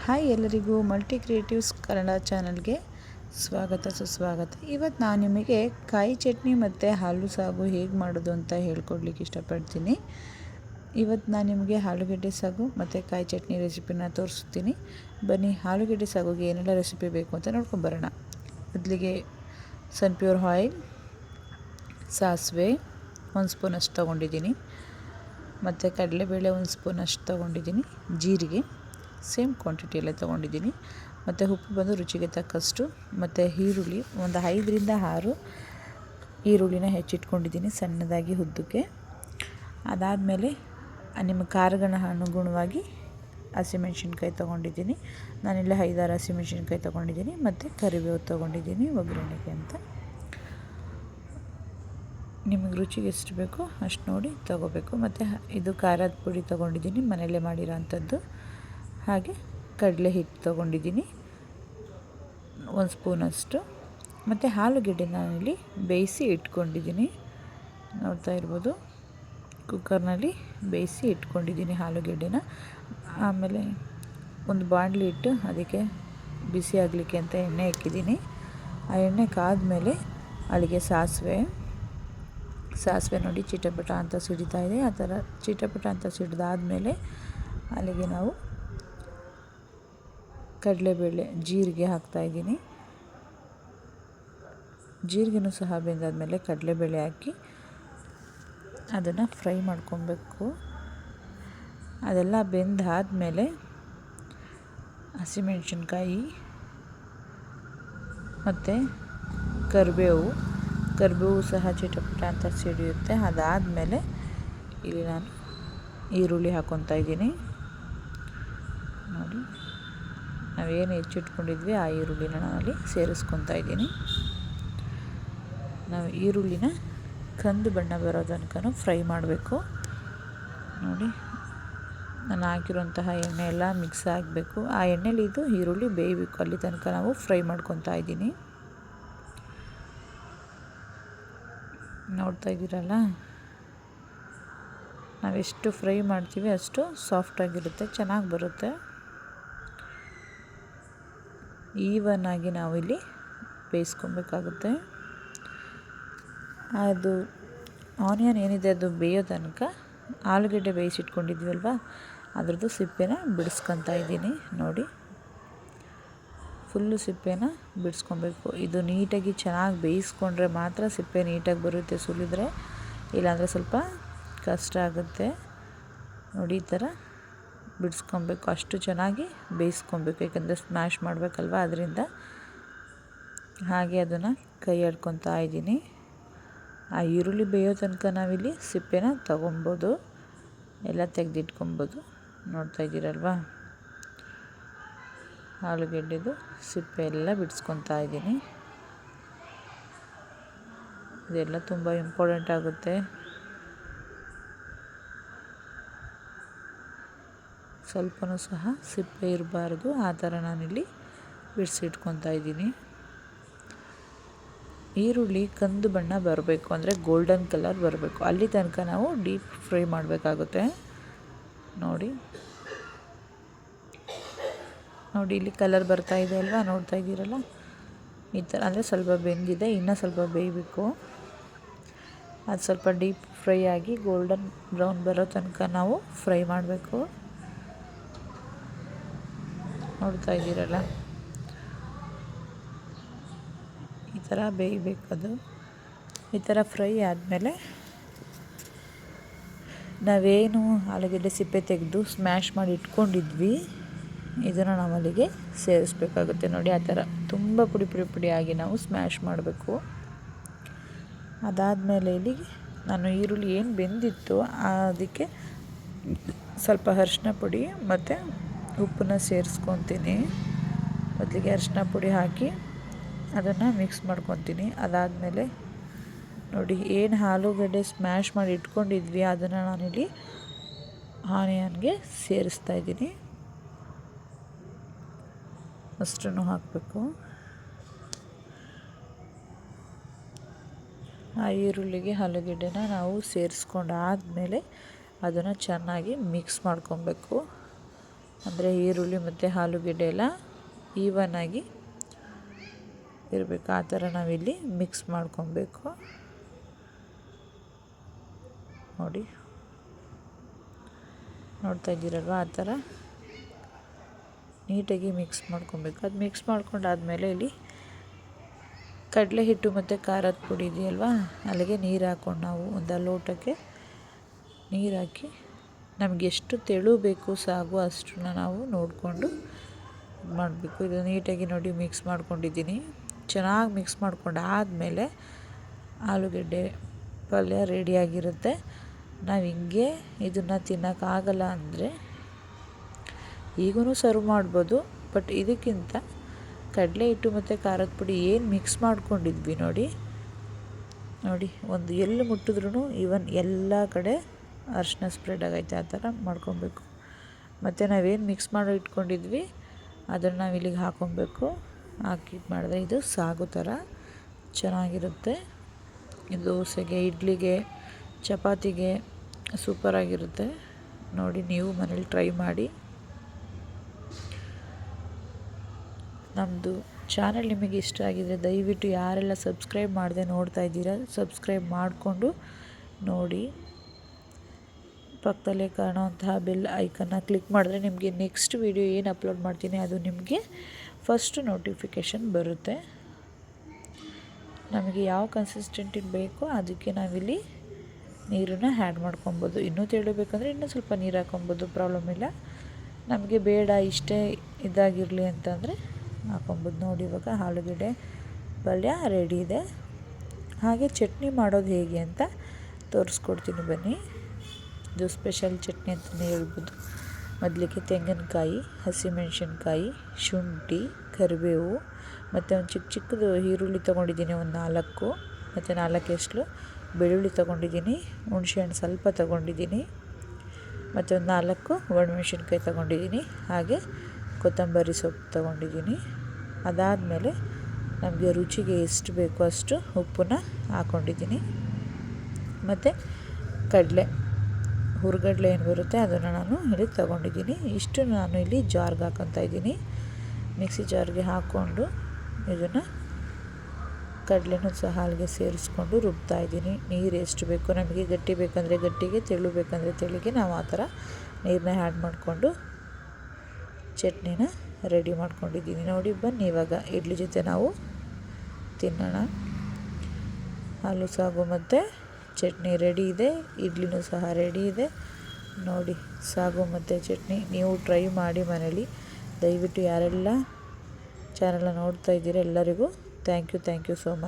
Hi ಎಲ್ಲರಿಗೂ multi creatives Kannada ಚಾನಲ್ಗೆ ಸ್ವಾಗತ ಸುಸ್ವಾಗತ. ಇವತ್ತು ನಾನು ನಿಮಗೆ ಕಾಯಿ ಚಟ್ನಿ ಮತ್ತು ಹಾಲು ಸಾಗು ಹೇಗೆ ಮಾಡೋದು ಅಂತ ಹೇಳ್ಕೊಡ್ಲಿಕ್ಕೆ ಇಷ್ಟಪಡ್ತೀನಿ. ಇವತ್ತು ನಾನು ನಿಮಗೆ ಆಲೂಗಡ್ಡೆ ಸಾಗು ಮತ್ತು ಕಾಯಿ ಚಟ್ನಿ ರೆಸಿಪಿನ ತೋರಿಸ್ತೀನಿ. ಬನ್ನಿ ಆಲೂಗಡ್ಡೆ ಸಾಗುಗೆ ಏನೆಲ್ಲ ರೆಸಿಪಿ ಬೇಕು ಅಂತ ನೋಡ್ಕೊಂಬರೋಣ. ಮೊದಲಿಗೆ ಸನ್ಪ್ಯೂರ್ ಆಯಿಲ್, ಸಾಸಿವೆ 1 ಸ್ಪೂನಷ್ಟು ತೊಗೊಂಡಿದ್ದೀನಿ, ಮತ್ತು ಕಡಲೆಬೇಳೆ 1 ಸ್ಪೂನಷ್ಟು ತೊಗೊಂಡಿದ್ದೀನಿ, ಜೀರಿಗೆ ಸೇಮ್ ಕ್ವಾಂಟಿಟಿಯಲ್ಲೇ ತೊಗೊಂಡಿದ್ದೀನಿ, ಮತ್ತು ಉಪ್ಪು ಬಂದು ರುಚಿಗೆ ತಕ್ಕಷ್ಟು, ಮತ್ತು ಈರುಳ್ಳಿ ಒಂದು 5ರಿಂದ 6 ಈರುಳ್ಳಿನ ಹೆಚ್ಚಿಟ್ಕೊಂಡಿದ್ದೀನಿ ಸಣ್ಣದಾಗಿ ಉದ್ದಕ್ಕೆ. ಅದಾದಮೇಲೆ ನಿಮ್ಮ ಖಾರಗಳ ಅನುಗುಣವಾಗಿ ಹಸಿಮೆಣ್ಸಿನ್ಕಾಯಿ ತೊಗೊಂಡಿದ್ದೀನಿ. ನಾನಿಲ್ಲಿ 5-6 ಹಸಿಮೆಣ್ಸಿನ್ಕಾಯಿ ತೊಗೊಂಡಿದ್ದೀನಿ, ಮತ್ತು ಕರಿಬೇವು ತೊಗೊಂಡಿದ್ದೀನಿ ಒಗ್ಗರಣೆಗೆ ಅಂತ. ನಿಮಗೆ ರುಚಿಗೆ ಎಷ್ಟು ಬೇಕೋ ಅಷ್ಟು ನೋಡಿ ತೊಗೋಬೇಕು. ಮತ್ತು ಇದು ಖಾರದ ಪುಡಿ ತೊಗೊಂಡಿದ್ದೀನಿ, ಮನೆಯಲ್ಲೇ ಮಾಡಿರೋ ಅಂಥದ್ದು. ಹಾಗೆ ಕಡಲೆ ಹಿಟ್ಟು ತೊಗೊಂಡಿದ್ದೀನಿ 1 ಸ್ಪೂನಷ್ಟು, ಮತ್ತು ಆಲೂಗೆಡ್ಡೆ ನಾನಿಲ್ಲಿ ಬೇಯಿಸಿ ಇಟ್ಕೊಂಡಿದ್ದೀನಿ. ನೋಡ್ತಾ ಇರ್ಬೋದು, ಕುಕ್ಕರ್ನಲ್ಲಿ ಬೇಯಿಸಿ ಇಟ್ಕೊಂಡಿದ್ದೀನಿ ಆಲೂಗೆಡ್ಡೆನ. ಆಮೇಲೆ ಒಂದು ಬಾಣಲಿ ಇಟ್ಟು ಅದಕ್ಕೆ ಬಿಸಿ ಆಗಲಿಕ್ಕೆ ಅಂತ ಎಣ್ಣೆ ಇಕ್ಕಿದ್ದೀನಿ. ಆ ಎಣ್ಣೆ ಕಾದ್ಮೇಲೆ ಅಲ್ಲಿಗೆ ಸಾಸಿವೆ ನೋಡಿ ಚಿಟಪಟ ಅಂತ ಸಿಡಿತಾ ಇದೆ. ಆ ಥರ ಚಿಟಪಟ ಅಂತ ಸಿಡಿದಾದ್ಮೇಲೆ ಅಲ್ಲಿಗೆ ನಾವು ಕಡಲೆಬೇಳೆ, ಜೀರಿಗೆ ಹಾಕ್ತಾಯಿದ್ದೀನಿ. ಜೀರಿಗೆನೂ ಸಹ ಬೆಂದಾದಮೇಲೆ ಕಡಲೆಬೇಳೆ ಹಾಕಿ ಅದನ್ನು ಫ್ರೈ ಮಾಡ್ಕೊಬೇಕು. ಅದೆಲ್ಲ ಬೆಂದಾದಮೇಲೆ ಹಸಿಮೆಣ್ಸಿನ್ಕಾಯಿ ಮತ್ತು ಕರಿಬೇವು ಸಹ ಚಿಟಪಟ ಅಂತ ಸಿಡಿಯುತ್ತೆ. ಅದಾದಮೇಲೆ ಇಲ್ಲಿ ನಾನು ಈರುಳ್ಳಿ ಹಾಕ್ಕೊತಾ ಇದ್ದೀನಿ. ನೋಡಿ, ನಾವೇನು ಹೆಚ್ಚಿಟ್ಕೊಂಡಿದ್ವಿ ಆ ಈರುಳ್ಳಿನ ನಾನಲ್ಲಿ ಸೇರಿಸ್ಕೊತಾ ಇದ್ದೀನಿ. ನಾವು ಈರುಳ್ಳಿನ ಕಂದು ಬಣ್ಣ ಬರೋ ತನಕ ಫ್ರೈ ಮಾಡಬೇಕು. ನೋಡಿ, ನಾನು ಹಾಕಿರುವಂತಹ ಎಣ್ಣೆ ಎಲ್ಲ ಮಿಕ್ಸ್ ಆಗಬೇಕು. ಆ ಎಣ್ಣೆಲಿ ಇದು ಈರುಳ್ಳಿ ಬೇಯಬೇಕು, ಅಲ್ಲಿ ತನಕ ನಾವು ಫ್ರೈ ಮಾಡ್ಕೊತಾ ಇದ್ದೀನಿ. ನೋಡ್ತಾ ಇದ್ದೀರಲ್ಲ, ನಾವೆಷ್ಟು ಫ್ರೈ ಮಾಡ್ತೀವಿ ಅಷ್ಟು ಸಾಫ್ಟಾಗಿರುತ್ತೆ, ಚೆನ್ನಾಗಿ ಬರುತ್ತೆ. ಈವನ್ ಆಗಿ ನಾವಿಲ್ಲಿ ಬೇಯಿಸ್ಕೊಬೇಕಾಗುತ್ತೆ. ಅದು ಆನಿಯನ್ ಏನಿದೆ ಅದು ಬೇಯೋ ತನಕ ಆಲೂಗಡ್ಡೆ ಬೇಯಿಸಿಟ್ಕೊಂಡಿದ್ವಲ್ವ ಅದ್ರದ್ದು ಸಿಪ್ಪೆನ ಬಿಡಿಸ್ಕೊತಾ ಇದ್ದೀನಿ. ನೋಡಿ, ಫುಲ್ಲು ಸಿಪ್ಪೆನ ಬಿಡಿಸ್ಕೊಬೇಕು. ಇದು ನೀಟಾಗಿ ಚೆನ್ನಾಗಿ ಬೇಯಿಸ್ಕೊಂಡ್ರೆ ಮಾತ್ರ ಸಿಪ್ಪೆ ನೀಟಾಗಿ ಬರುತ್ತೆ, ಸುಲಿದ್ರೆ ಇಲ್ಲಾಂದರೆ ಸ್ವಲ್ಪ ಕಷ್ಟ ಆಗುತ್ತೆ. ನೋಡಿ, ಈ ಥರ ಬಿಡಿಸ್ಕೊಬೇಕು, ಅಷ್ಟು ಚೆನ್ನಾಗಿ ಬೇಯಿಸ್ಕೊಬೇಕು, ಯಾಕಂದರೆ ಸ್ಮ್ಯಾಶ್ ಮಾಡಬೇಕಲ್ವ ಅದರಿಂದ. ಹಾಗೆ ಅದನ್ನು ಕೈ ಆಡ್ಕೊತಾ ಇದ್ದೀನಿ. ಆ ಈರುಳ್ಳಿ ಬೇಯೋ ತನಕ ನಾವಿಲ್ಲಿ ಸಿಪ್ಪೆನ ತೊಗೊಬೋದು, ಎಲ್ಲ ತೆಗೆದಿಟ್ಕೊಬೋದು. ನೋಡ್ತಾ ಇದ್ದೀರಲ್ವ, ಆಲೂಗೆಡ್ಡೆದು ಸಿಪ್ಪೆ ಎಲ್ಲ ಬಿಡಿಸ್ಕೊತಾ ಇದ್ದೀನಿ. ಇದೆಲ್ಲ ತುಂಬ ಇಂಪಾರ್ಟೆಂಟ್ ಆಗುತ್ತೆ. ಸ್ವಲ್ಪನೂ ಸಹ ಸಿಪ್ಪೆ ಇರಬಾರ್ದು, ಆ ಥರ ನಾನಿಲ್ಲಿ ಬಿಡಿಸಿಟ್ಕೊತಾ ಇದ್ದೀನಿ. ಈರುಳ್ಳಿ ಕಂದು ಬಣ್ಣ ಬರಬೇಕು, ಅಂದರೆ ಗೋಲ್ಡನ್ ಕಲರ್ ಬರಬೇಕು, ಅಲ್ಲಿ ತನಕ ನಾವು ಡೀಪ್ ಫ್ರೈ ಮಾಡಬೇಕಾಗುತ್ತೆ. ನೋಡಿ, ಇಲ್ಲಿ ಕಲರ್ ಬರ್ತಾ ಇದೆ ಅಲ್ವಾ, ನೋಡ್ತಾ ಇದ್ದೀರಲ್ಲ, ಈ ಥರ ಅಂದರೆ ಸ್ವಲ್ಪ ಬೆಂದಿದೆ, ಇನ್ನೂ ಸ್ವಲ್ಪ ಬೇಯಬೇಕು. ಅದು ಸ್ವಲ್ಪ ಡೀಪ್ ಫ್ರೈ ಆಗಿ ಗೋಲ್ಡನ್ ಬ್ರೌನ್ ಬರೋ ತನಕ ನಾವು ಫ್ರೈ ಮಾಡಬೇಕು. ನೋಡ್ತಾ ಇದ್ದೀರಲ್ಲ, ಈ ಥರ ಬೇಯಬೇಕದು. ಈ ಥರ ಫ್ರೈ ಆದಮೇಲೆ ನಾವೇನು ಆಲೂಗೆಡ್ಡೆ ಸಿಪ್ಪೆ ತೆಗೆದು ಸ್ಮ್ಯಾಶ್ ಮಾಡಿ ಇಟ್ಕೊಂಡಿದ್ವಿ ಇದನ್ನು ನಾವು ಅಲ್ಲಿಗೆ ಸೇರಿಸ್ಬೇಕಾಗುತ್ತೆ. ನೋಡಿ, ಆ ಥರ ತುಂಬ ಪುಡಿಯಾಗಿ ನಾವು ಸ್ಮ್ಯಾಶ್ ಮಾಡಬೇಕು. ಅದಾದಮೇಲೆ ಇಲ್ಲಿಗೆ ನಾನು ಈರುಳ್ಳಿ ಏನು ಬೆಂದಿತ್ತು ಅದಕ್ಕೆ ಸ್ವಲ್ಪ ಅರಿಶಿನ ಪುಡಿ ಮತ್ತು ಉಪ್ಪನ್ನ ಸೇರಿಸ್ಕೊತೀನಿ. ಮೊದಲಿಗೆ ಅರಿಶಿನ ಪುಡಿ ಹಾಕಿ ಅದನ್ನು ಮಿಕ್ಸ್ ಮಾಡ್ಕೊತೀನಿ. ಅದಾದಮೇಲೆ ನೋಡಿ, ಏನು ಆಲೂಗಡ್ಡೆ ಸ್ಮ್ಯಾಶ್ ಮಾಡಿ ಇಟ್ಕೊಂಡಿದ್ವಿ ಅದನ್ನು ನಾನಿಲ್ಲಿ ಆನಿಯನ್ಗೆ ಸೇರಿಸ್ತಾ ಇದ್ದೀನಿ. ಅಷ್ಟನ್ನು ಹಾಕಬೇಕು. ಆ ಈರುಳ್ಳಿಗೆ ಆಲೂಗೆಡ್ಡೆನ ನಾವು ಸೇರಿಸ್ಕೊಂಡಾದಮೇಲೆ ಅದನ್ನು ಚೆನ್ನಾಗಿ ಮಿಕ್ಸ್ ಮಾಡ್ಕೊಬೇಕು. ಅಂದರೆ ಈರುಳ್ಳಿ ಮತ್ತು ಆಲೂಗೆಡ್ಡೆ ಎಲ್ಲ ಈವನಾಗಿ ಇರಬೇಕು. ಆ ಥರ ನಾವಿಲ್ಲಿ ಮಿಕ್ಸ್ ಮಾಡ್ಕೊಬೇಕು. ನೋಡಿ, ನೋಡ್ತಾ ಇದ್ದೀರಲ್ವ, ಆ ಥರ ನೀಟಾಗಿ ಮಿಕ್ಸ್ ಮಾಡ್ಕೊಬೇಕು. ಅದು ಮಿಕ್ಸ್ ಮಾಡ್ಕೊಂಡಾದಮೇಲೆ ಇಲ್ಲಿ ಕಡಲೆ ಹಿಟ್ಟು ಮತ್ತು ಖಾರದ ಪುಡಿ ಇದೆಯಲ್ವ, ಅಲ್ಲಿಗೆ ನೀರು ಹಾಕ್ಕೊಂಡು ನಾವು ಒಂದು ಲೋಟಕ್ಕೆ ನೀರು ಹಾಕಿ ನಮಗೆ ಎಷ್ಟು ತೆಳು ಬೇಕು ಸಾಗು ಅಷ್ಟನ್ನ ನಾವು ನೋಡಿಕೊಂಡು ಮಾಡಬೇಕು. ಇದು ನೀಟಾಗಿ ನೋಡಿ ಮಿಕ್ಸ್ ಮಾಡ್ಕೊಂಡಿದ್ದೀನಿ. ಚೆನ್ನಾಗಿ ಮಿಕ್ಸ್ ಮಾಡ್ಕೊಂಡು ಆದಮೇಲೆ ಆಲೂಗೆಡ್ಡೆ ಪಲ್ಯ ರೆಡಿಯಾಗಿರುತ್ತೆ. ನಾವು ಹಿಂಗೆ ಇದನ್ನು ತಿನ್ನೋಕ್ಕಾಗಲ್ಲ ಅಂದರೆ ಈಗೂ ಸರ್ವ್ ಮಾಡ್ಬೋದು. ಬಟ್ ಇದಕ್ಕಿಂತ ಕಡಲೆ ಹಿಟ್ಟು ಮತ್ತು ಖಾರದ ಪುಡಿ ಏನು ಮಿಕ್ಸ್ ಮಾಡ್ಕೊಂಡಿದ್ವಿ ನೋಡಿ, ಒಂದು ಎಲ್ಲಿ ಮುಟ್ಟಿದ್ರೂ ಈವನ್ ಎಲ್ಲ ಕಡೆ ಅರಿಶಿನ ಸ್ಪ್ರೆಡ್ ಆಗೈತೆ. ಆ ಥರ ಮಾಡ್ಕೊಬೇಕು. ಮತ್ತು ನಾವೇನು ಮಿಕ್ಸ್ ಮಾಡಿ ಇಟ್ಕೊಂಡಿದ್ವಿ ಅದನ್ನು ನಾವು ಇಲ್ಲಿಗೆ ಹಾಕ್ಕೊಬೇಕು. ಹಾಕಿ ಮಾಡಿದ್ರೆ ಇದು ಸಾಗು ಥರ ಚೆನ್ನಾಗಿರುತ್ತೆ. ಇದು ದೋಸೆಗೆ, ಇಡ್ಲಿಗೆ, ಚಪಾತಿಗೆ ಸೂಪರಾಗಿರುತ್ತೆ. ನೋಡಿ, ನೀವು ಮನೇಲಿ ಟ್ರೈ ಮಾಡಿ. ನಮ್ಮದು ಚಾನಲ್ ನಿಮಗೆ ಇಷ್ಟ ಆಗಿದರೆ ದಯವಿಟ್ಟು ಯಾರೆಲ್ಲ ಸಬ್ಸ್ಕ್ರೈಬ್ ಮಾಡದೆ ನೋಡ್ತಾ ಇದ್ದೀರಾ ಸಬ್ಸ್ಕ್ರೈಬ್ ಮಾಡಿಕೊಂಡು ನೋಡಿ. ಪಕ್ಕದಲ್ಲೇ ಕಾಣುವಂತಹ ಬೆಲ್ ಐಕನ್ನ ಕ್ಲಿಕ್ ಮಾಡಿದ್ರೆ ನಿಮಗೆ ನೆಕ್ಸ್ಟ್ ವಿಡಿಯೋ ಏನು ಅಪ್ಲೋಡ್ ಮಾಡ್ತೀನಿ ಅದು ನಿಮಗೆ ಫಸ್ಟು ನೋಟಿಫಿಕೇಷನ್ ಬರುತ್ತೆ. ನಮಗೆ ಯಾವ ಕನ್ಸಿಸ್ಟೆಂಟಿಗೆ ಬೇಕೋ ಅದಕ್ಕೆ ನಾವಿಲ್ಲಿ ನೀರನ್ನು ಆ್ಯಡ್ ಮಾಡ್ಕೊಬೋದು. ಇನ್ನೂ ತೆಳಬೇಕಂದ್ರೆ ಇನ್ನೂ ಸ್ವಲ್ಪ ನೀರು ಹಾಕ್ಕೊಬೋದು, ಪ್ರಾಬ್ಲಮ್ ಇಲ್ಲ. ನಮಗೆ ಬೇಡ ಇಷ್ಟೇ ಇದಾಗಿರಲಿ ಅಂತಂದರೆ ಹಾಕ್ಕೊಬೋದು. ನೋಡಿ, ಇವಾಗ ಆಲೂಗೆಡ್ಡೆ ಪಲ್ಯ ರೆಡಿ ಇದೆ. ಹಾಗೆ ಚಟ್ನಿ ಮಾಡೋದು ಹೇಗೆ ಅಂತ ತೋರಿಸ್ಕೊಡ್ತೀನಿ ಬನ್ನಿ. ಇದು ಸ್ಪೆಷಲ್ ಚಟ್ನಿ ಅಂತಲೇ ಹೇಳ್ಬೋದು. ಮೊದಲಿಗೆ ತೆಂಗಿನಕಾಯಿ, ಹಸಿಮೆಣಸಿನ್ಕಾಯಿ, ಶುಂಠಿ, ಕರಿಬೇವು ಮತ್ತು ಒಂದು ಚಿಕ್ಕದು ಈರುಳ್ಳಿ ತೊಗೊಂಡಿದ್ದೀನಿ, ಒಂದು 4 ಮತ್ತು 4 ಎಸ್ಲು ಬೆಳ್ಳುಳ್ಳಿ ತೊಗೊಂಡಿದ್ದೀನಿ, ಹುಣಸೆಹಣ್ಣು ಸ್ವಲ್ಪ ತೊಗೊಂಡಿದ್ದೀನಿ ಮತ್ತು ಒಂದು 4 ಒಣಮೆಣಸಿನ್ಕಾಯಿ ತೊಗೊಂಡಿದ್ದೀನಿ. ಹಾಗೆ ಕೊತ್ತಂಬರಿ ಸೊಪ್ಪು ತೊಗೊಂಡಿದ್ದೀನಿ. ಅದಾದಮೇಲೆ ನಮಗೆ ರುಚಿಗೆ ಎಷ್ಟು ಬೇಕೋ ಅಷ್ಟು ಉಪ್ಪನ್ನ ಹಾಕ್ಕೊಂಡಿದ್ದೀನಿ. ಮತ್ತು ಹುರ್ಗಡ್ಲೆ ಏನು ಬರುತ್ತೆ ಅದನ್ನು ನಾನು ಇಲ್ಲಿ ತೊಗೊಂಡಿದ್ದೀನಿ. ಇಷ್ಟು ನಾನು ಇಲ್ಲಿ ಜಾರ್ಗೆ ಹಾಕ್ಕೊತಾ ಇದ್ದೀನಿ. ಮಿಕ್ಸಿ ಜಾರ್ಗೆ ಹಾಕ್ಕೊಂಡು ಇದನ್ನು ಕಡಲೆನೂ ಸಹ ಹಾಲಿಗೆ ಸೇರಿಸ್ಕೊಂಡು ರುಬ್ತಾ ಇದ್ದೀನಿ. ನೀರು ಎಷ್ಟು ಬೇಕು ನಮಗೆ, ಗಟ್ಟಿ ಬೇಕಂದರೆ ಗಟ್ಟಿಗೆ, ತೆಳು ಬೇಕಂದರೆ ತೆಳಿಗೆ ನಾವು ಆ ಥರ ನೀರನ್ನ ಆ್ಯಡ್ ಮಾಡಿಕೊಂಡು ಚಟ್ನಿನ ರೆಡಿ ಮಾಡ್ಕೊಂಡಿದ್ದೀನಿ. ನೋಡಿ, ಬನ್ನಿ ಇವಾಗ ಇಡ್ಲಿ ಜೊತೆ ನಾವು ತಿನ್ನೋಣ. ಹಾಲು ಸಾಗು ಮತ್ತು ಚಟ್ನಿ ರೆಡಿ ಇದೆ. ಇಡ್ಲಿನೂ ಸಹ ರೆಡಿ ಇದೆ. ನೋಡಿ, ಸಾಗು ಮತ್ತು ಚಟ್ನಿ ನೀವು ಟ್ರೈ ಮಾಡಿ ಮನೇಲಿ. ದಯವಿಟ್ಟು ಯಾರೆಲ್ಲ ಚಾನಲ್ನ ನೋಡ್ತಾ ಇದ್ದೀರಾ ಎಲ್ಲರಿಗೂ ಥ್ಯಾಂಕ್ ಯು ಸೋ ಮಚ್.